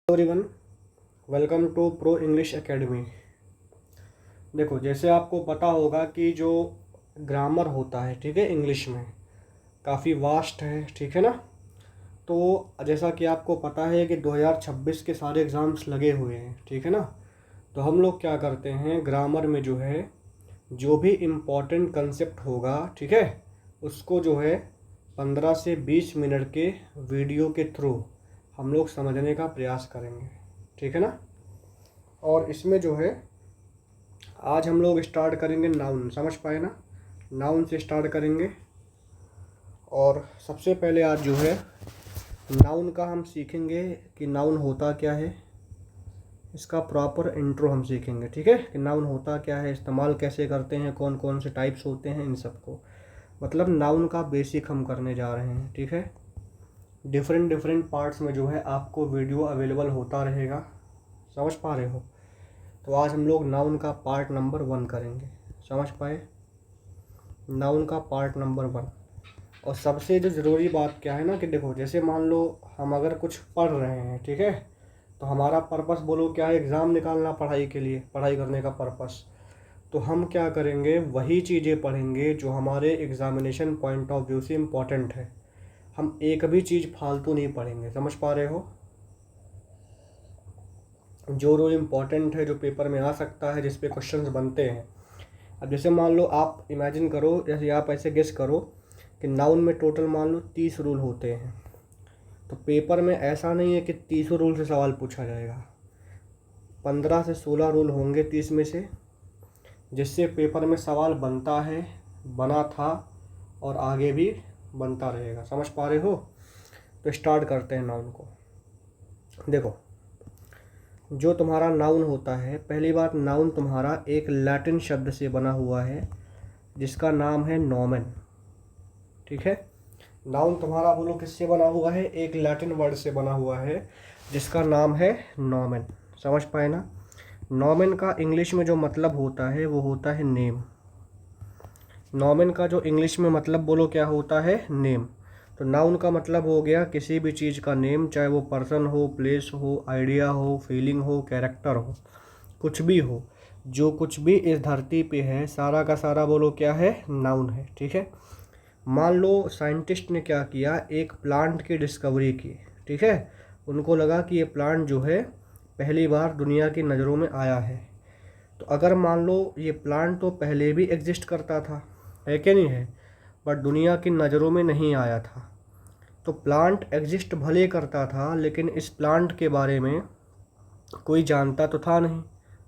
Everyone, welcome to Pro English Academy. देखो, जैसे आपको पता होगा कि जो ग्रामर होता है, ठीक है, इंग्लिश में काफ़ी वास्ट है, ठीक है ना। तो जैसा कि आपको पता है कि 2026 के सारे एग्ज़ाम्स लगे हुए हैं, ठीक है ना। तो हम लोग क्या करते हैं, ग्रामर में जो है जो भी इम्पोर्टेंट कंसेप्ट होगा, ठीक है, उसको जो है 15 से 20 मिनट के वीडियो के थ्रू हम लोग समझने का प्रयास करेंगे, ठीक है ना। और इसमें जो है आज हम लोग स्टार्ट करेंगे नाउन, समझ पाए ना, नाउन से स्टार्ट करेंगे। और सबसे पहले आज जो है नाउन का हम सीखेंगे कि नाउन होता क्या है, इसका प्रॉपर इंट्रो हम सीखेंगे, ठीक है, कि नाउन होता क्या है, इस्तेमाल कैसे करते हैं, कौन कौन से टाइप्स होते हैं, इन सबको मतलब नाउन का बेसिक हम करने जा रहे हैं, ठीक है। डिफरेंट डिफरेंट पार्ट्स में जो है आपको वीडियो अवेलेबल होता रहेगा, समझ पा रहे हो। तो आज हम लोग नाउन का पार्ट नंबर 1 करेंगे, समझ पाए, नाउन का पार्ट नंबर 1। और सबसे जो ज़रूरी बात क्या है ना कि देखो, जैसे मान लो हम अगर कुछ पढ़ रहे हैं, ठीक है, तो हमारा पर्पस बोलो क्या है, एग्ज़ाम निकालना, पढ़ाई के लिए, पढ़ाई करने का पर्पस। तो हम क्या करेंगे, वही चीज़ें पढ़ेंगे जो हमारे एग्ज़ामिनेशन पॉइंट ऑफ व्यू से इम्पॉर्टेंट है। हम एक भी चीज़ फालतू नहीं पढ़ेंगे, समझ पा रहे हो। जो रोल इम्पॉर्टेंट है, जो पेपर में आ सकता है, जिस पे क्वेश्चंस बनते हैं। अब जैसे मान लो आप इमेजिन करो, जैसे आप ऐसे गेस करो कि नाउन में टोटल मान लो 30 रूल होते हैं। तो पेपर में ऐसा नहीं है कि 30 रूल से सवाल पूछा जाएगा, 15 से 16 रूल होंगे 30 में से, जिससे पेपर में सवाल बनता है, बना था और आगे भी बनता रहेगा, समझ पा रहे हो। तो स्टार्ट करते हैं नाउन को। देखो, जो तुम्हारा नाउन होता है, पहली बात, नाउन तुम्हारा एक लैटिन शब्द से बना हुआ है जिसका नाम है नॉमन, ठीक है। नाउन तुम्हारा बोलो किससे बना हुआ है, एक लैटिन वर्ड से बना हुआ है जिसका नाम है नॉमन, समझ पाए ना। नॉमन का इंग्लिश में जो मतलब होता है वो होता है नेम। नॉमन का जो इंग्लिश में मतलब बोलो क्या होता है, नेम। तो नाउन का मतलब हो गया किसी भी चीज़ का नेम, चाहे वो पर्सन हो, प्लेस हो, आइडिया हो, फीलिंग हो, कैरेक्टर हो, कुछ भी हो, जो कुछ भी इस धरती पे है, सारा का सारा बोलो क्या है, नाउन है, ठीक है। मान लो साइंटिस्ट ने क्या किया, एक प्लांट की डिस्कवरी की, ठीक है। उनको लगा कि ये प्लांट जो है पहली बार दुनिया की नज़रों में आया है। तो अगर मान लो ये प्लांट तो पहले भी एग्जिस्ट करता था, है कि नहीं है, बट दुनिया की नज़रों में नहीं आया था। तो प्लांट एग्जिस्ट भले करता था, लेकिन इस प्लांट के बारे में कोई जानता तो था नहीं,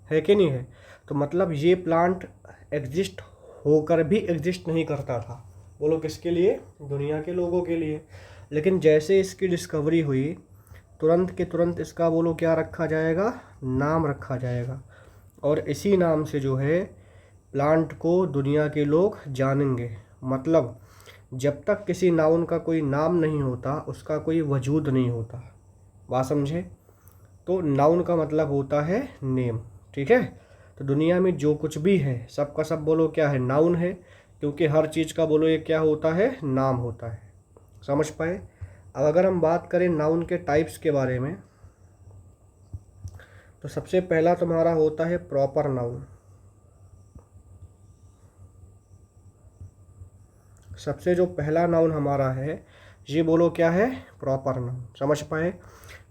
है कि नहीं है। तो मतलब ये प्लांट एग्जिस्ट होकर भी एग्जिस्ट नहीं करता था, बोलो किसके लिए, दुनिया के लोगों के लिए। लेकिन जैसे इसकी डिस्कवरी हुई, तुरंत के तुरंत इसका बोलो क्या रखा जाएगा, नाम रखा जाएगा। और इसी नाम से जो है प्लांट को दुनिया के लोग जानेंगे। मतलब जब तक किसी नाउन का कोई नाम नहीं होता, उसका कोई वजूद नहीं होता, बात समझे। तो नाउन का मतलब होता है नेम, ठीक है। तो दुनिया में जो कुछ भी है सबका सब बोलो क्या है, नाउन है, क्योंकि हर चीज़ का बोलो ये क्या होता है, नाम होता है, समझ पाए। अब अगर हम बात करें नाउन के टाइप्स के बारे में, तो सबसे पहला तुम्हारा होता है प्रॉपर नाउन। सबसे जो पहला नाउन हमारा है, ये बोलो क्या है, प्रॉपर नाउन, समझ पाए।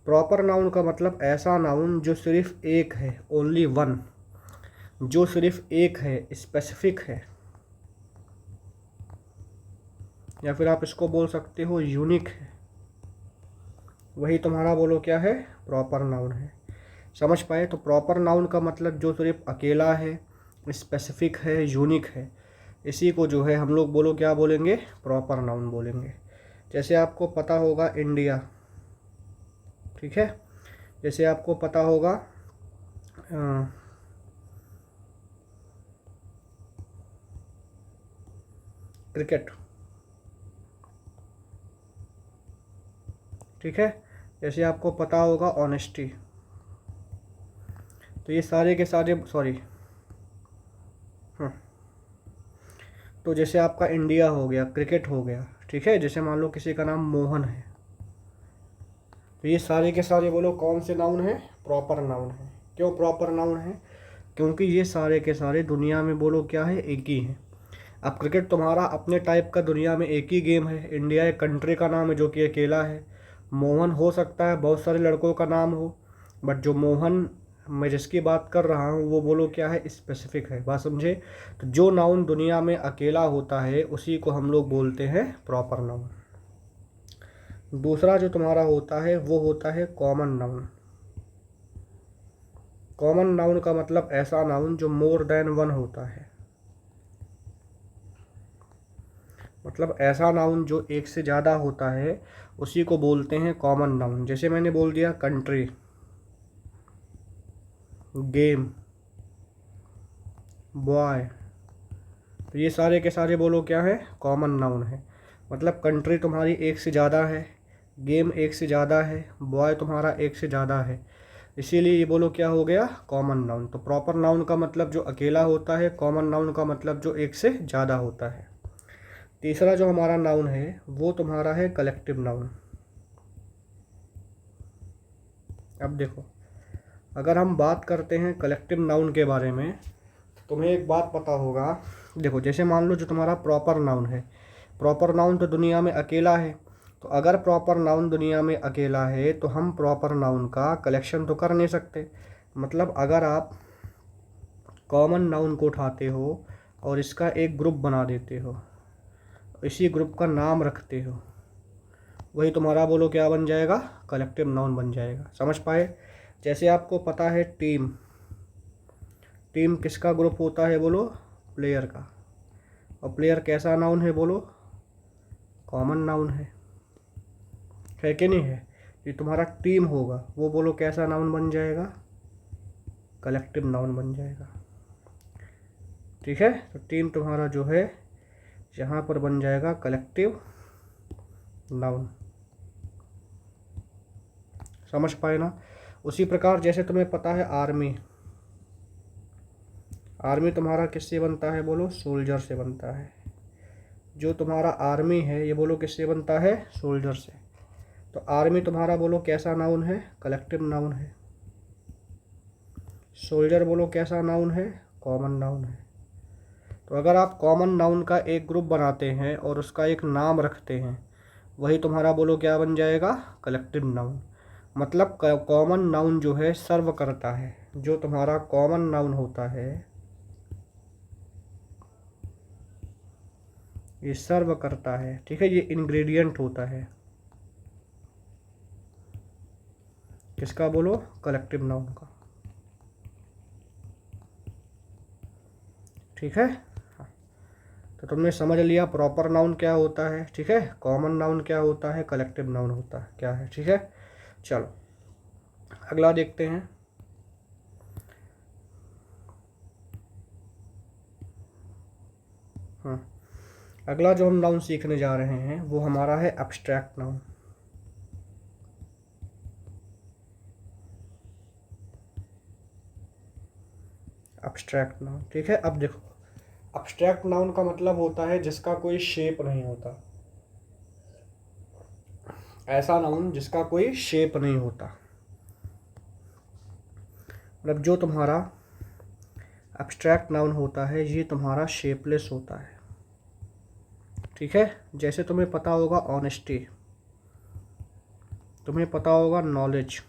प्रॉपर नाउन का मतलब ऐसा नाउन जो सिर्फ एक है, ओनली वन, जो सिर्फ एक है, स्पेसिफिक है, या फिर आप इसको बोल सकते हो यूनिक है, वही तुम्हारा बोलो क्या है, प्रॉपर नाउन है, समझ पाए। तो प्रॉपर नाउन का मतलब जो सिर्फ अकेला है, स्पेसिफिक है, यूनिक है, इसी को जो है हम लोग बोलो क्या बोलेंगे, प्रॉपर नाउन बोलेंगे। जैसे आपको पता होगा इंडिया, ठीक है, जैसे आपको पता होगा क्रिकेट, ठीक है, जैसे आपको पता होगा ऑनेस्टी। तो ये सारे के सारे, सॉरी, तो जैसे आपका इंडिया हो गया, क्रिकेट हो गया, ठीक है। जैसे मान लो किसी का नाम मोहन है, तो ये सारे के सारे बोलो कौन से नाउन हैं? प्रॉपर नाउन है। क्यों प्रॉपर नाउन है? क्योंकि ये सारे के सारे दुनिया में बोलो क्या है? एक ही है। अब क्रिकेट तुम्हारा अपने टाइप का दुनिया में एक ही गेम है। इंडिया एक कंट्री का नाम है जो कि अकेला है। मोहन हो सकता है बहुत सारे लड़कों का नाम हो, बट जो मोहन मैं जिसकी बात कर रहा हूँ वो बोलो क्या है? स्पेसिफिक है। बात समझे? तो जो नाउन दुनिया में अकेला होता है उसी को हम लोग बोलते हैं प्रॉपर नाउन। दूसरा जो तुम्हारा होता है वो होता है कॉमन नाउन। कॉमन नाउन का मतलब ऐसा नाउन जो मोर देन वन होता है। मतलब ऐसा नाउन जो एक से ज़्यादा होता है उसी को बोलते हैं कॉमन नाउन। जैसे मैंने बोल दिया कंट्री, गेम, बॉय, तो ये सारे के सारे बोलो क्या है? कॉमन नाउन है। मतलब कंट्री तुम्हारी एक से ज़्यादा है, गेम एक से ज़्यादा है, बॉय तुम्हारा एक से ज़्यादा है, इसीलिए ये बोलो क्या हो गया? Common noun. तो प्रॉपर नाउन का मतलब जो अकेला होता है, कॉमन नाउन का मतलब जो एक से ज़्यादा होता है। तीसरा जो हमारा नाउन है वो तुम्हारा है कलेक्टिव नाउन। अब देखो, अगर हम बात करते हैं कलेक्टिव नाउन के बारे में तो तुम्हें एक बात पता होगा। देखो जैसे मान लो जो तुम्हारा प्रॉपर नाउन है, प्रॉपर नाउन तो दुनिया में अकेला है। तो अगर प्रॉपर नाउन दुनिया में अकेला है तो हम प्रॉपर नाउन का कलेक्शन तो कर नहीं सकते। मतलब अगर आप कॉमन नाउन को उठाते हो और इसका एक ग्रुप बना देते हो, इसी ग्रुप का नाम रखते हो, वही तुम्हारा बोलो क्या बन जाएगा? कलेक्टिव नाउन बन जाएगा। समझ पाए? जैसे आपको पता है टीम, टीम किसका ग्रुप होता है बोलो? प्लेयर का। और प्लेयर कैसा नाउन है बोलो? कॉमन नाउन है कि नहीं है? ये तुम्हारा टीम होगा वो बोलो कैसा नाउन बन जाएगा? कलेक्टिव नाउन बन जाएगा। ठीक है, तो टीम तुम्हारा जो है यहाँ पर बन जाएगा कलेक्टिव नाउन। समझ पाए ना? उसी प्रकार जैसे तुम्हें पता है आर्मी, आर्मी तुम्हारा किससे बनता है बोलो? सोल्जर से बनता है। जो तुम्हारा आर्मी है ये बोलो किससे बनता है? सोल्जर से। तो आर्मी तुम्हारा बोलो कैसा नाउन है? कलेक्टिव नाउन है। सोल्जर बोलो कैसा नाउन है? कॉमन नाउन है। तो अगर आप कॉमन नाउन का एक ग्रुप बनाते हैं और उसका एक नाम रखते हैं, वही तुम्हारा बोलो क्या बन जाएगा? Collective noun. मतलब कॉमन नाउन जो है सर्व करता है। जो तुम्हारा कॉमन नाउन होता है ये सर्व करता है। ठीक है, ये इंग्रेडिएंट होता है किसका बोलो? कलेक्टिव नाउन का। ठीक है, तो तुमने समझ लिया प्रॉपर नाउन क्या होता है। ठीक है, कॉमन नाउन क्या होता है, कलेक्टिव नाउन होता है क्या है। ठीक है, चलो अगला देखते हैं। अगला जो हम नाउन सीखने जा रहे हैं वो हमारा है एब्स्ट्रैक्ट नाउन। Abstract noun. ठीक है, अब देखो एब्स्ट्रैक्ट नाउन का मतलब होता है जिसका कोई शेप नहीं होता। ऐसा नाउन जिसका कोई शेप नहीं होता। मतलब जो तुम्हारा एब्स्ट्रैक्ट नाउन होता है ये तुम्हारा शेपलेस होता है। ठीक है, जैसे तुम्हें पता होगा ऑनेस्टी, तुम्हें पता होगा नॉलेज,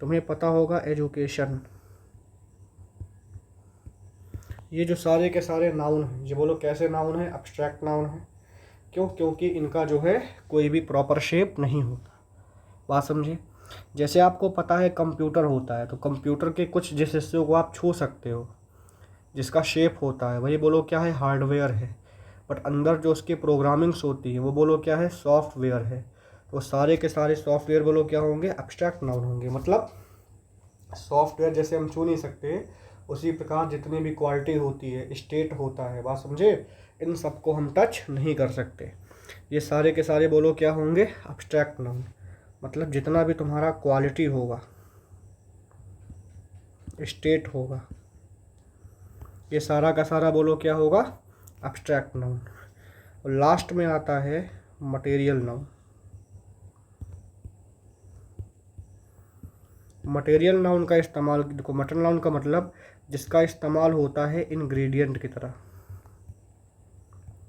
तुम्हें पता होगा एजुकेशन। ये जो सारे के सारे नाउन हैं ये बोलो कैसे नाउन है? एब्स्ट्रैक्ट नाउन है। क्यों? क्योंकि इनका जो है कोई भी प्रॉपर शेप नहीं होता। बात समझे? जैसे आपको पता है कंप्यूटर होता है, तो कंप्यूटर के कुछ जिस हिस्सों को आप छू सकते हो जिसका शेप होता है वही बोलो क्या है? हार्डवेयर है। बट अंदर जो उसकी प्रोग्रामिंग्स होती है वो बोलो क्या है? सॉफ्टवेयर है। तो सारे के सारे सॉफ्टवेयर बोलो क्या होंगे? एब्स्ट्रैक्ट नाउन होंगे। मतलब सॉफ्टवेयर जैसे हम छू नहीं सकते उसी प्रकार जितनी भी क्वालिटी होती है, स्टेट होता है, बात समझे, इन सबको हम टच नहीं कर सकते। ये सारे के सारे बोलो क्या होंगे? Abstract noun. मतलब जितना भी तुम्हारा क्वालिटी होगा, स्टेट होगा, ये सारा का सारा बोलो क्या होगा? Abstract noun. और लास्ट में आता है मटेरियल नाउन। मटेरियल नाउन का इस्तेमाल, देखो मटेरियल नाउन का मतलब जिसका इस्तेमाल होता है इंग्रेडिएंट की तरह,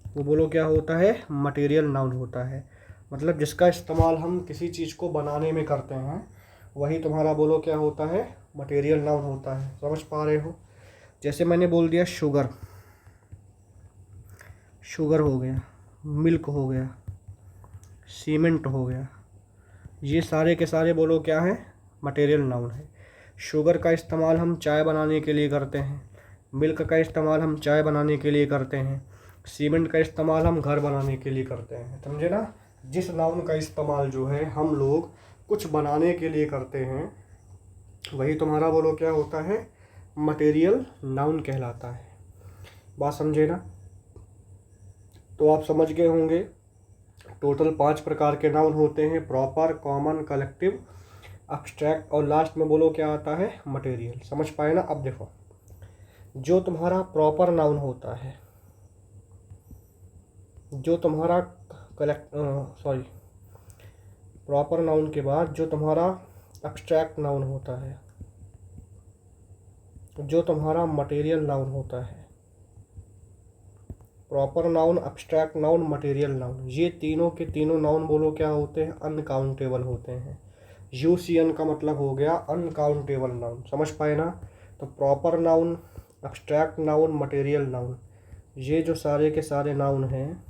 वो बोलो क्या होता है, मटेरियल नाउन होता है। मतलब जिसका इस्तेमाल हम किसी चीज़ को बनाने में करते हैं, वही तुम्हारा बोलो क्या होता है, मटेरियल नाउन होता है। समझ पा रहे हो? जैसे मैंने बोल दिया शुगर, शुगर हो गया, मिल्क हो गया, सीमेंट हो गया, ये सारे के सारे बोलो क्या है, मटेरियल नाउन है। शुगर का इस्तेमाल हम चाय बनाने के लिए करते हैं, मिल्क का इस्तेमाल हम चाय बनाने के लिए करते हैं, सीमेंट का इस्तेमाल हम घर बनाने के लिए करते हैं। समझे ना? जिस नाउन का इस्तेमाल जो है हम लोग कुछ बनाने के लिए करते हैं, वही तुम्हारा बोलो क्या होता है, मटेरियल नाउन कहलाता है। बात समझे ना? तो आप समझ गए होंगे टोटल 5 प्रकार के नाउन होते हैं, प्रॉपर, कॉमन, कलेक्टिव, अब्स्ट्रैक्ट और लास्ट में बोलो क्या आता है, मटेरियल। समझ पाए ना? अब देखो, जो तुम्हारा प्रॉपर नाउन होता है, जो तुम्हारा प्रॉपर नाउन के बाद जो तुम्हारा अब्स्ट्रैक्ट नाउन होता है, जो तुम्हारा मटेरियल नाउन होता है, proper noun, abstract noun, material noun, ये तीनों के तीनों नाउन बोलो क्या होते हैं, अनकाउंटेबल होते हैं। यूसीएन का मतलब हो गया अनकाउंटेबल नाउन। समझ पाए ना? तो proper noun, abstract noun, material noun, ये जो सारे के सारे नाउन हैं,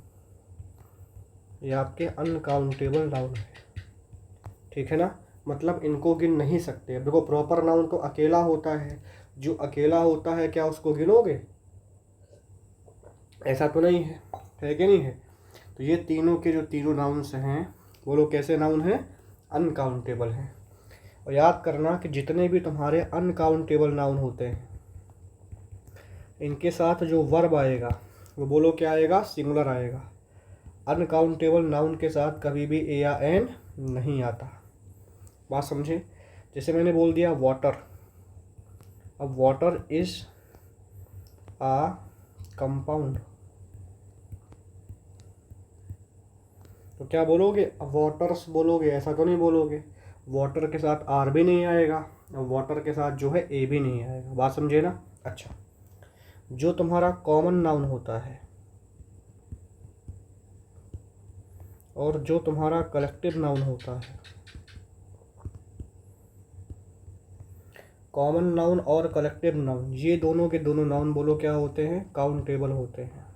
ये आपके अनकाउंटेबल नाउन है। ठीक है ना? मतलब इनको गिन नहीं सकते। देखो प्रॉपर नाउन तो अकेला होता है, जो अकेला होता है क्या उसको गिनोगे? ऐसा तो नहीं है कि नहीं है? तो ये तीनों के जो तीनों नाउन्स हैं, वो लोग कैसे नाउन हैं, अनकाउंटेबल हैं। और याद करना कि जितने भी तुम्हारे अनकाउंटेबल नाउन होते हैं, इनके साथ जो वर्ब आएगा वो बोलो क्या आएगा, सिंगुलर आएगा। अनकाउंटेबल नाउन के साथ कभी भी ए या एन नहीं आता। बात समझे? जैसे मैंने बोल दिया वाटर, अब वाटर इज आ कंपाउंड, तो क्या बोलोगे, वाटर्स बोलोगे, ऐसा तो नहीं बोलोगे। वाटर के साथ आर भी नहीं आएगा और वाटर के साथ जो है ए भी नहीं आएगा। बात समझे ना? अच्छा, जो तुम्हारा कॉमन नाउन होता है और जो तुम्हारा कलेक्टिव नाउन होता है, कॉमन नाउन और कलेक्टिव नाउन, ये दोनों के दोनों नाउन बोलो क्या होते हैं, काउंटेबल होते हैं।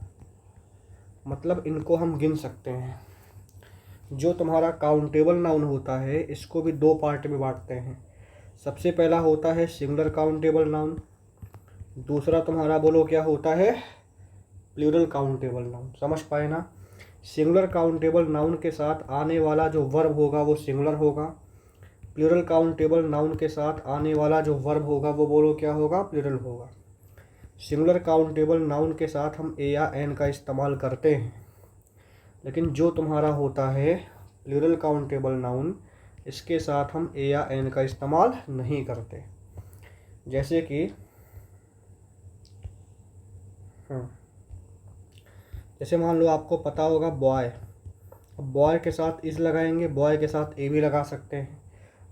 मतलब इनको हम गिन सकते हैं। जो तुम्हारा काउंटेबल नाउन होता है, इसको भी दो पार्ट में बांटते हैं। सबसे पहला होता है सिंगुलर काउंटेबल नाउन, दूसरा तुम्हारा बोलो क्या होता है, प्लूरल काउंटेबल नाउन। समझ पाए ना? सिंगुलर काउंटेबल नाउन के साथ आने वाला जो वर्ब होगा वो सिंगुलर होगा, प्लूरल काउंटेबल नाउन के साथ आने वाला जो वर्ब होगा वो बोलो क्या होगा, प्लूरल होगा। सिंगुलर काउंटेबल नाउन के साथ हम ए या एन का इस्तेमाल करते हैं, लेकिन जो तुम्हारा होता है प्लूरल काउंटेबल नाउन, इसके साथ हम ए या एन का इस्तेमाल नहीं करते। जैसे कि जैसे मान लो आपको पता होगा बॉय, अब बॉय के साथ इज लगाएंगे, बॉय के साथ ए भी लगा सकते हैं,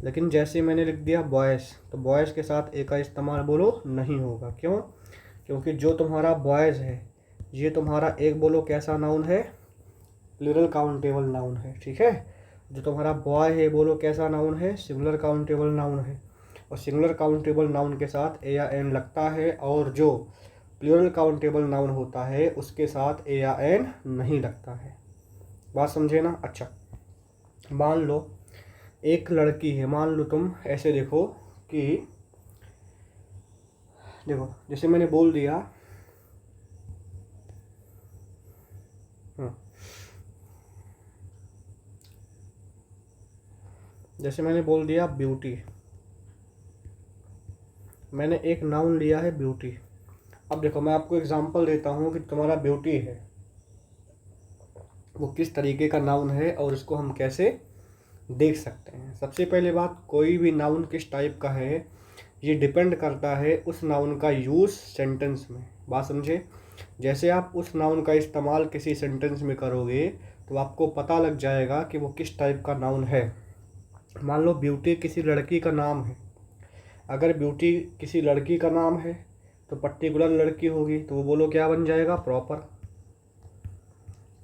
लेकिन जैसे मैंने लिख दिया बॉयज़, तो बॉयज़ के साथ ए का इस्तेमाल बोलो नहीं होगा। क्यों? क्योंकि जो तुम्हारा बॉयज़ है, ये तुम्हारा एक बोलो कैसा नाउन है, प्लूरल काउंटेबल नाउन है। ठीक है? जो तुम्हारा बॉय है बोलो कैसा नाउन है, सिंगुलर काउंटेबल नाउन है। और सिंगुलर काउंटेबल नाउन के साथ ए या एन लगता है, और जो प्लूरल काउंटेबल नाउन होता है उसके साथ ए या एन नहीं लगता है। बात समझे ना? अच्छा, मान लो एक लड़की है, मान लो तुम ऐसे देखो कि देखो जैसे मैंने बोल दिया जैसे मैंने बोल दिया ब्यूटी, मैंने एक नाउन लिया है ब्यूटी। अब देखो मैं आपको एग्जांपल देता हूँ कि तुम्हारा ब्यूटी है वो किस तरीके का नाउन है और इसको हम कैसे देख सकते हैं। सबसे पहले बात, कोई भी नाउन किस टाइप का है ये डिपेंड करता है उस नाउन का यूज़ सेंटेंस में। बात समझे? जैसे आप उस नाउन का इस्तेमाल किसी सेंटेंस में करोगे तो आपको पता लग जाएगा कि वो किस टाइप का नाउन है। मान लो ब्यूटी किसी लड़की का नाम है, अगर ब्यूटी किसी लड़की का नाम है तो पर्टिकुलर लड़की होगी, तो वो बोलो क्या बन जाएगा, प्रॉपर।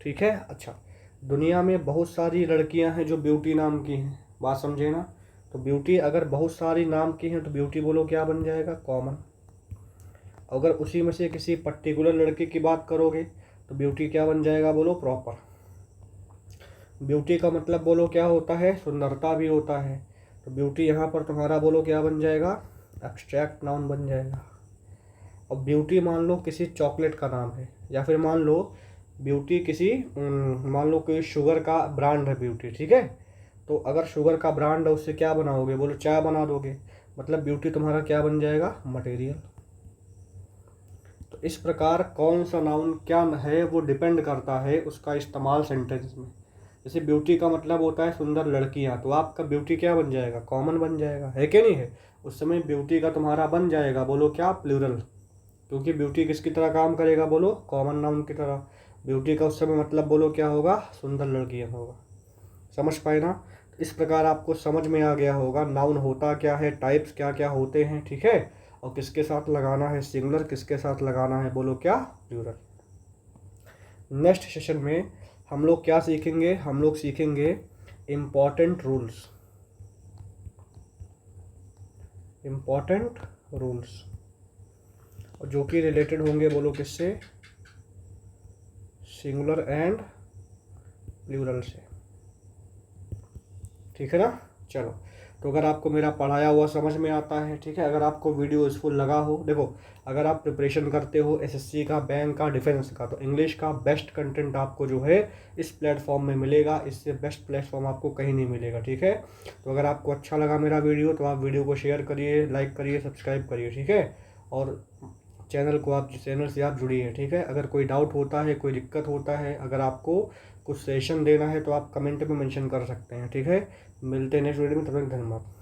ठीक है। अच्छा, दुनिया में बहुत सारी लड़कियां हैं जो ब्यूटी नाम की हैं, बात समझे ना। तो ब्यूटी अगर बहुत सारी नाम की हैं तो ब्यूटी बोलो क्या बन जाएगा, कॉमन। अगर उसी में से किसी पर्टिकुलर लड़की की बात करोगे तो ब्यूटी क्या बन जाएगा, बोलो प्रॉपर। ब्यूटी का मतलब बोलो क्या होता है, सुंदरता भी होता है। तो ब्यूटी यहाँ पर तुम्हारा बोलो क्या बन जाएगा, एब्स्ट्रैक्ट नाउन बन जाएगा। और ब्यूटी मान लो किसी चॉकलेट का नाम है, या फिर मान लो ब्यूटी किसी मान लो कोई शुगर का ब्रांड है ब्यूटी, ठीक है। तो अगर शुगर का ब्रांड है उससे क्या बनाओगे, बोलो चाय बना दोगे, मतलब ब्यूटी तुम्हारा क्या बन जाएगा, मटेरियल। तो इस प्रकार कौन सा नाउन क्या है वो डिपेंड करता है उसका इस्तेमाल सेंटेंस में। जैसे ब्यूटी का मतलब होता है सुंदर लड़कियां, तो आपका ब्यूटी क्या बन जाएगा, कॉमन बन जाएगा, है कि नहीं है। उस समय ब्यूटी का तुम्हारा बन जाएगा बोलो क्या, प्लूरल, क्योंकि ब्यूटी किसकी तरह काम करेगा, बोलो कॉमन नाउन की तरह। ब्यूटी का उस समय मतलब बोलो क्या होगा, सुंदर लड़कियां होगा। समझ पाए ना। इस प्रकार आपको समझ में आ गया होगा नाउन होता क्या है, टाइप्स क्या क्या होते हैं, ठीक है। और किसके साथ लगाना है सिंगुलर, किसके साथ लगाना है बोलो क्या, प्लूरल। नेक्स्ट सेशन में हम लोग क्या सीखेंगे, हम लोग सीखेंगे इम्पॉर्टेंट रूल्स। इम्पॉर्टेंट रूल्स, और जो कि रिलेटेड होंगे बोलो किससे, सिंगुलर एंड प्लूरल से। ठीक है ना। चलो, तो अगर आपको मेरा पढ़ाया हुआ समझ में आता है, ठीक है, अगर आपको वीडियो यूजफुल लगा हो, देखो अगर आप प्रिपरेशन करते हो एसएससी का, बैंक का, डिफेंस का, तो इंग्लिश का बेस्ट कंटेंट आपको जो है इस प्लेटफॉर्म में मिलेगा। इससे बेस्ट प्लेटफॉर्म आपको कहीं नहीं मिलेगा, ठीक है। तो अगर आपको अच्छा लगा मेरा वीडियो तो आप वीडियो को शेयर करिए, लाइक करिए, सब्सक्राइब करिए, ठीक है। और चैनल से आप जुड़िए, ठीक है। अगर कोई डाउट होता है, कोई दिक्कत होता है, अगर आपको कुछ सेशन देना है तो आप कमेंट में मेंशन कर सकते हैं, ठीक है। मिलते हैं नेक्स्ट वीडियो में, तब तक धन्यवाद।